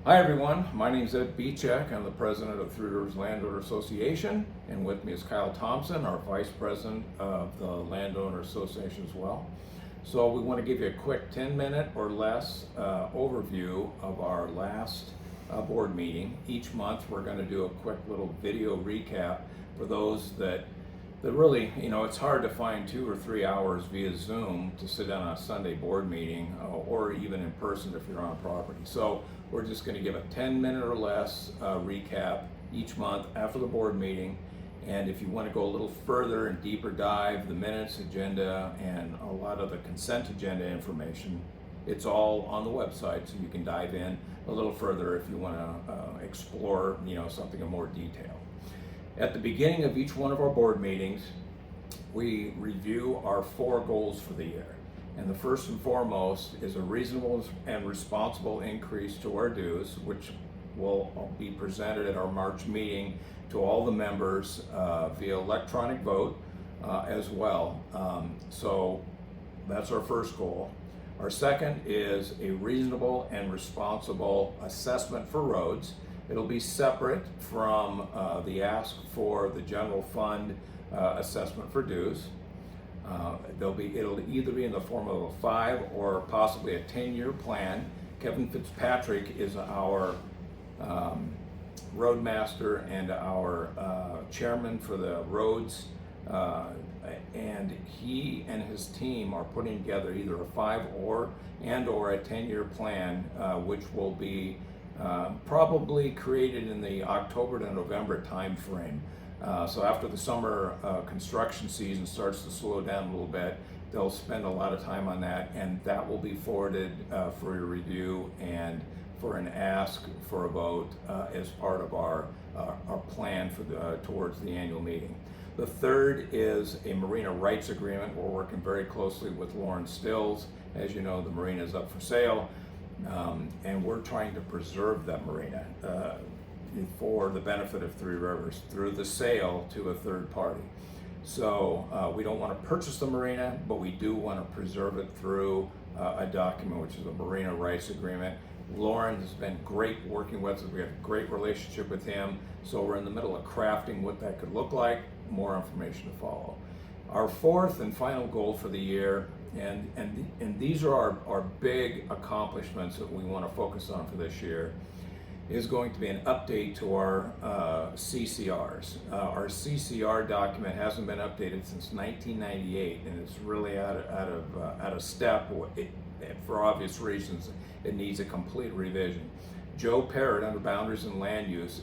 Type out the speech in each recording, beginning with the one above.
Hi everyone, my name is Ed Bichek. I'm the president of Three Rivers Landowner Association, and with me is Kyle Thompson, our vice president of the Landowner Association as well. So we want to give you a quick 10-minute or less overview of our last board meeting. Each month we're going to do a quick little video recap for those that really, it's hard to find 2 or 3 hours via Zoom to sit down on a Sunday board meeting or even in person if you're on property. So we're just going to give a 10-minute or less recap each month after the board meeting. And if you want to go a little further and deeper dive, the minutes agenda and a lot of the consent agenda information, it's all on the website, so you can dive in a little further if you want to explore, something in more detail. At the beginning of each one of our board meetings, we review our 4 goals for the year. And the first and foremost is a reasonable and responsible increase to our dues, which will be presented at our March meeting to all the members via electronic vote as well. So that's our first goal. Our second is a reasonable and responsible assessment for roads. It'll be separate from the ask for the general fund assessment for dues. It'll either be in the form of a 5 or possibly a 10-year plan. Kevin Fitzpatrick is our roadmaster and our chairman for the roads, and he and his team are putting together either a 5 or a 10-year plan, which will be probably created in the October to November time frame. So after the summer construction season starts to slow down a little bit, they'll spend a lot of time on that, and that will be forwarded for your review and for an ask for a vote as part of our plan for towards the annual meeting. The third is a marina rights agreement. We're working very closely with Lauren Stills. As you know, the marina is up for sale. And we're trying to preserve that marina for the benefit of Three Rivers through the sale to a third party. So we don't want to purchase the marina, but we do want to preserve it through a document, which is a marina rights agreement. Lauren has been great working with us. We have a great relationship with him. So we're in the middle of crafting what that could look like. More information to follow. Our fourth and final goal for the year, and these are our big accomplishments that we want to focus on for this year, is going to be an update to our CCRs. Our CCR document hasn't been updated since 1998, and it's really out of step. For obvious reasons, it needs a complete revision. Joe Parrott, under Boundaries and Land Use,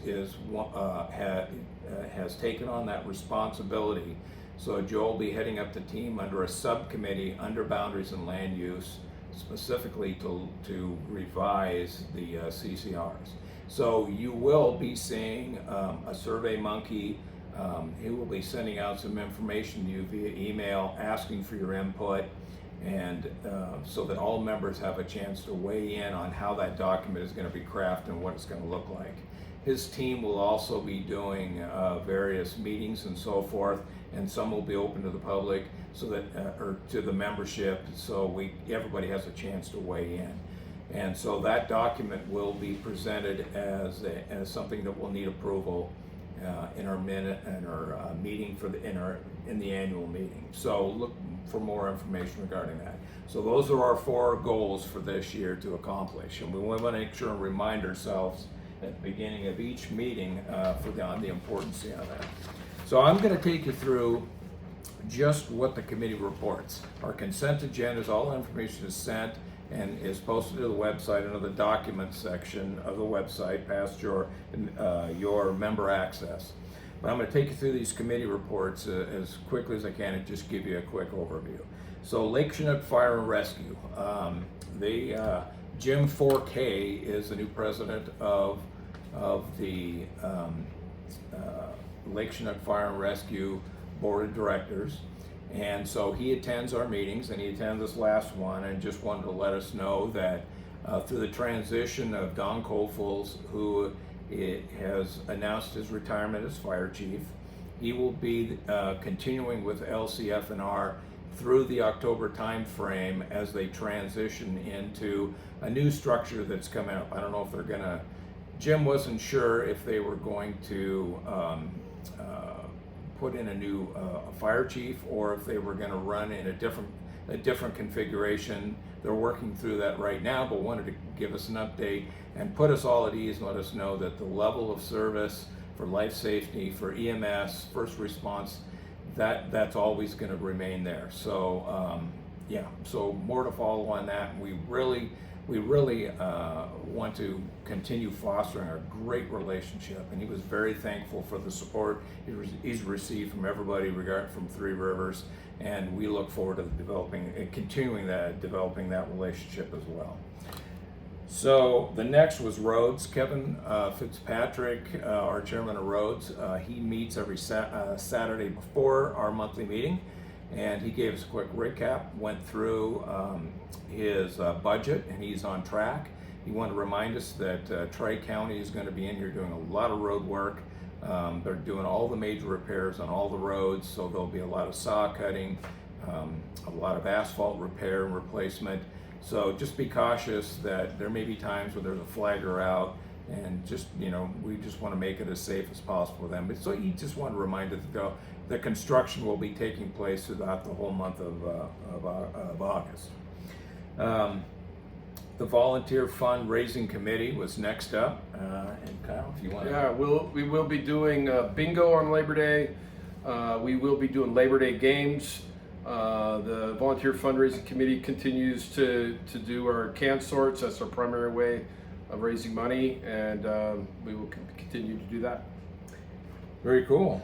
has taken on that responsibility. So Joe will be heading up the team under a subcommittee under Boundaries and Land Use, specifically to revise the CCRs. So you will be seeing a Survey Monkey. He will be sending out some information to you via email, asking for your input, and so that all members have a chance to weigh in on how that document is going to be crafted and what it's going to look like. His team will also be doing various meetings and so forth, and some will be open to the public, so that or to the membership, so everybody has a chance to weigh in. And so that document will be presented as something that will need approval in our meeting in the annual meeting. So look for more information regarding that. So those are our 4 goals for this year to accomplish, and we want to make sure and remind ourselves at the beginning of each meeting on the importance of that. So I'm going to take you through just what the committee reports. Our consent agendas, all information is sent and is posted to the website under the documents section of the website past your member access. But I'm going to take you through these committee reports as quickly as I can and just give you a quick overview. So Lake Chinook Fire and Rescue. Jim 4K is the new president of the Lake Chinook Fire and Rescue Board of Directors. And so he attends our meetings, and he attended this last one, and just wanted to let us know that through the transition of Don Kofols, who has announced his retirement as fire chief, he will be continuing with LCF&R through the October time frame as they transition into a new structure that's coming up. I don't know if they're gonna, Jim wasn't sure if they were going to put in a new fire chief, or if they were gonna run in a different configuration. They're working through that right now, but wanted to give us an update and put us all at ease and let us know that the level of service for life safety, for EMS, first response, that's always going to remain there. So yeah, so more to follow on that. We really want to continue fostering a great relationship, and he was very thankful for the support he's received from everybody from Three Rivers, and we look forward to developing that relationship as well. So the next was Roads. Kevin Fitzpatrick, our chairman of Roads, he meets every Saturday before our monthly meeting, and he gave us a quick recap, went through his budget, and he's on track. He wanted to remind us that Tri County is going to be in here doing a lot of road work. They're doing all the major repairs on all the roads, so there'll be a lot of saw cutting, a lot of asphalt repair and replacement. So just be cautious that there may be times where there's a flagger out, and just, we just want to make it as safe as possible for them. But so you just want to remind us that the construction will be taking place throughout the whole month of August. The Volunteer Fundraising Committee was next up, and Kyle, if you want to. Yeah, we will be doing bingo on Labor Day. We will be doing Labor Day games. The Volunteer Fundraising Committee continues to do our can sorts. That's our primary way of raising money, and we will continue to do that. Very cool.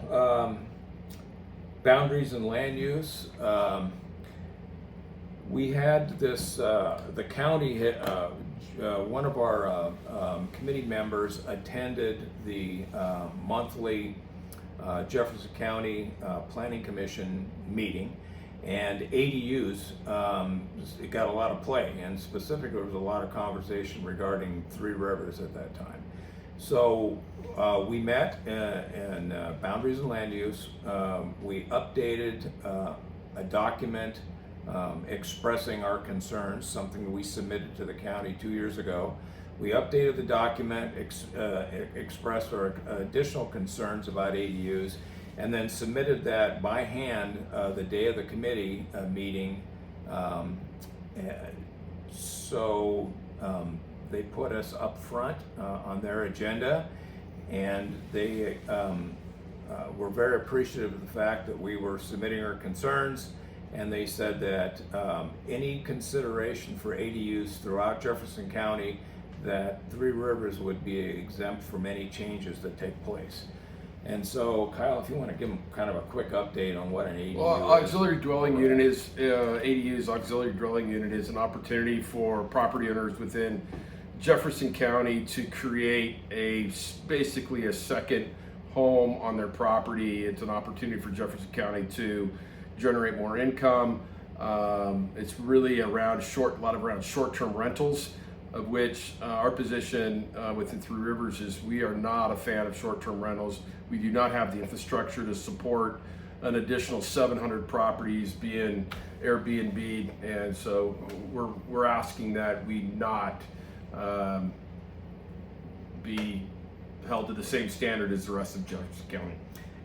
Boundaries and land use. We had this, the county, one of our committee members attended the monthly Jefferson County Planning Commission meeting, and ADUs, it got a lot of play, and specifically there was a lot of conversation regarding Three Rivers at that time. So we met in Boundaries and Land Use. We updated a document expressing our concerns, something we submitted to the county 2 years ago. We updated the document, expressed our additional concerns about ADUs, and then submitted that by hand the day of the committee meeting. So they put us up front on their agenda, and they were very appreciative of the fact that we were submitting our concerns, and they said that any consideration for ADUs throughout Jefferson County, that Three Rivers would be exempt from any changes that take place. And so, Kyle, if you want to give them kind of a quick update on what an ADU is. Auxiliary dwelling unit is, ADUs, auxiliary dwelling unit, is an opportunity for property owners within Jefferson County to create basically a second home on their property. It's an opportunity for Jefferson County to generate more income. It's really around a lot around short-term rentals, of which our position within Three Rivers is we are not a fan of short-term rentals. We do not have the infrastructure to support an additional 700 properties being Airbnb, and so we're asking that we not be held to the same standard as the rest of Jefferson County.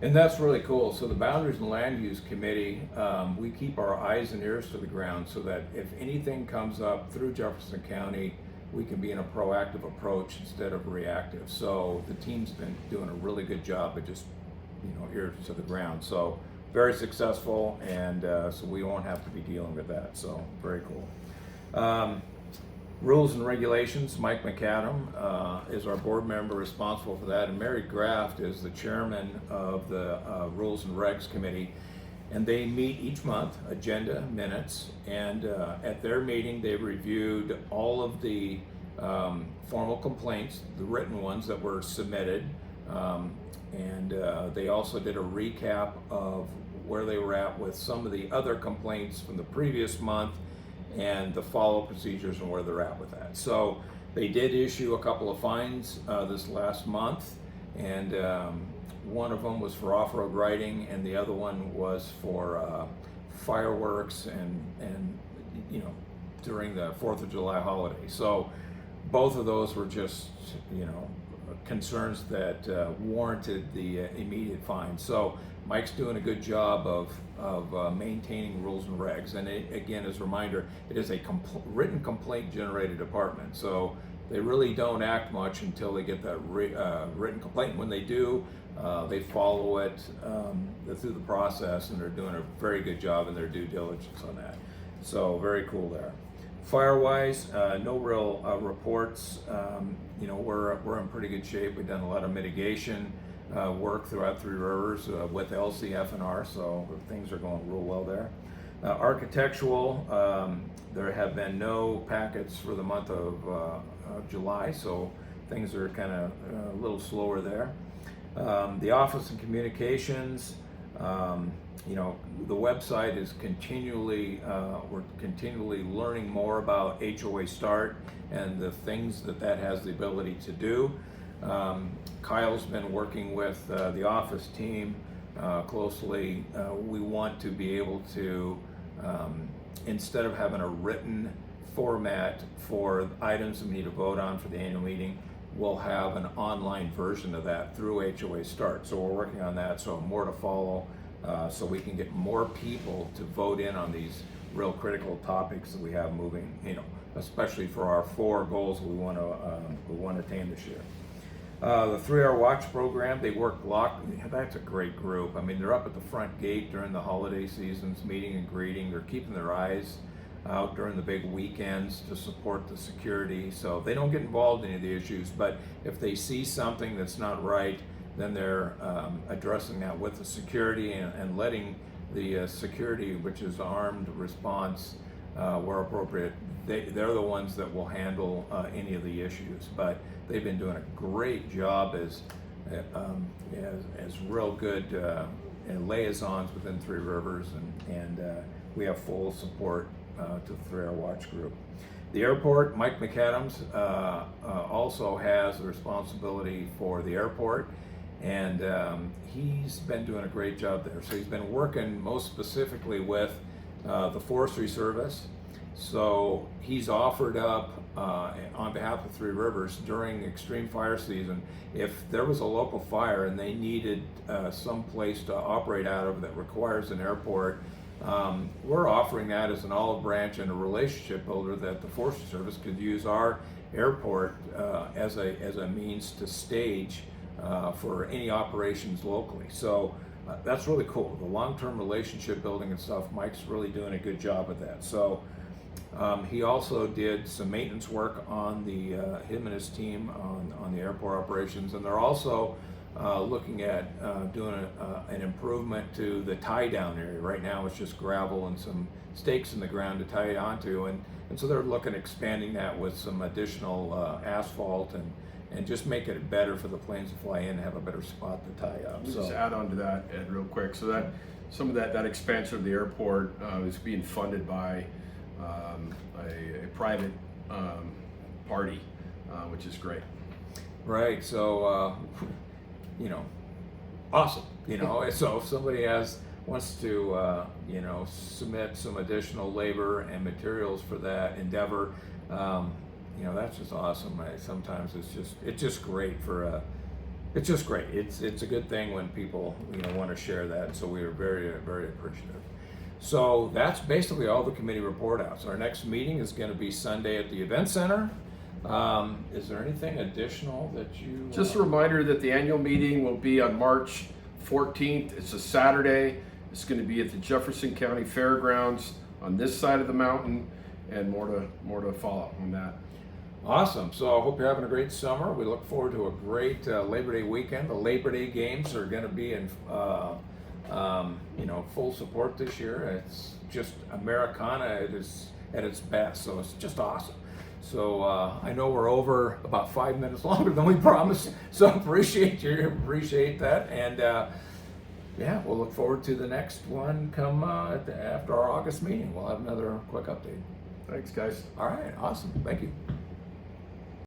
And that's really cool. So the Boundaries and Land Use Committee, we keep our eyes and ears to the ground so that if anything comes up through Jefferson County, we can be in a proactive approach instead of reactive. So the team's been doing a really good job of just, ears to the ground. So very successful, and so we won't have to be dealing with that. So very cool. Rules and Regulations, Mike McAdam is our board member responsible for that, and Mary Graft is the chairman of the Rules and Regs Committee, and they meet each month, agenda, minutes, and at their meeting they reviewed all of the formal complaints, the written ones that were submitted, and they also did a recap of where they were at with some of the other complaints from the previous month, and the follow-up procedures and where they're at with that. So they did issue a couple of fines this last month, and one of them was for off-road riding, and the other one was for fireworks and you know, during the 4th of July holiday. So both of those were just, you know, concerns that warranted the immediate fine. So Mike's doing a good job of maintaining rules and regs. And again, as a reminder, it is a written complaint generated department. So they really don't act much until they get that written complaint. When they do, they follow it through the process, and they're doing a very good job in their due diligence on that. So very cool there. Fire-wise, no real reports. You know, we're in pretty good shape. We've done a lot of mitigation work throughout Three Rivers with LCF&R, so things are going real well there. Architectural, there have been no packets for the month of July, so things are kind of a little slower there. The Office of Communications, you know, the website is continually, we're continually learning more about HOA Start and the things that has the ability to do. Kyle's been working with the office team closely. We want to be able to, instead of having a written format for items we need to vote on for the annual meeting, we'll have an online version of that through HOA Start. So we're working on that, so more to follow, so we can get more people to vote in on these real critical topics that we have moving, you know, especially for our 4 goals we want to attain this year. The 3-Hour Watch program, they work that's a great group. I mean, they're up at the front gate during the holiday seasons, meeting and greeting. They're keeping their eyes out during the big weekends to support the security. So they don't get involved in any of the issues, but if they see something that's not right, then they're addressing that with the security and letting the security, which is armed response where appropriate, they're the ones that will handle any of the issues. But they've been doing a great job as real good liaisons within Three Rivers, and we have full support to the 3-Hour Watch group. The airport, Mike McAdams also has the responsibility for the airport, and he's been doing a great job there. So he's been working most specifically with the Forestry Service. So he's offered up on behalf of Three Rivers during extreme fire season, if there was a local fire and they needed some place to operate out of that requires an airport, we're offering that as an olive branch and a relationship builder that the Forestry Service could use our airport as a means to stage for any operations locally. So that's really cool. The long-term relationship building and stuff, Mike's really doing a good job of that. So he also did some maintenance work on him and his team on the airport operations, and they're also looking at doing an improvement to the tie-down area. Right now it's just gravel and some stakes in the ground to tie it onto, and so they're looking at expanding that with some additional asphalt and just make it better for the planes to fly in and have a better spot to tie up. So just add on to that, Ed, real quick. So that some of that expansion of the airport is being funded by a private party, which is great. Right. So you know, awesome. You know, so if somebody wants to you know, submit some additional labor and materials for that endeavor, you know, that's just awesome. Sometimes it's just great for it's just great. It's a good thing when people, you know, want to share that. So we are very, very appreciative. So that's basically all the committee report outs. Our next meeting is going to be Sunday at the Event Center. Is there anything additional that you... Just a reminder that the annual meeting will be on March 14th. It's a Saturday. It's going to be at the Jefferson County Fairgrounds on this side of the mountain, and more to follow on that. Awesome. So I hope you're having a great summer. We look forward to a great Labor Day weekend. The Labor Day games are going to be in you know, full support this year. It's just Americana at its best, so it's just awesome. So I know we're over about 5 minutes longer than we promised, so appreciate that, and yeah, we'll look forward to the next one come after our August meeting. We'll have another quick update. Thanks, guys. All right, awesome. Thank you.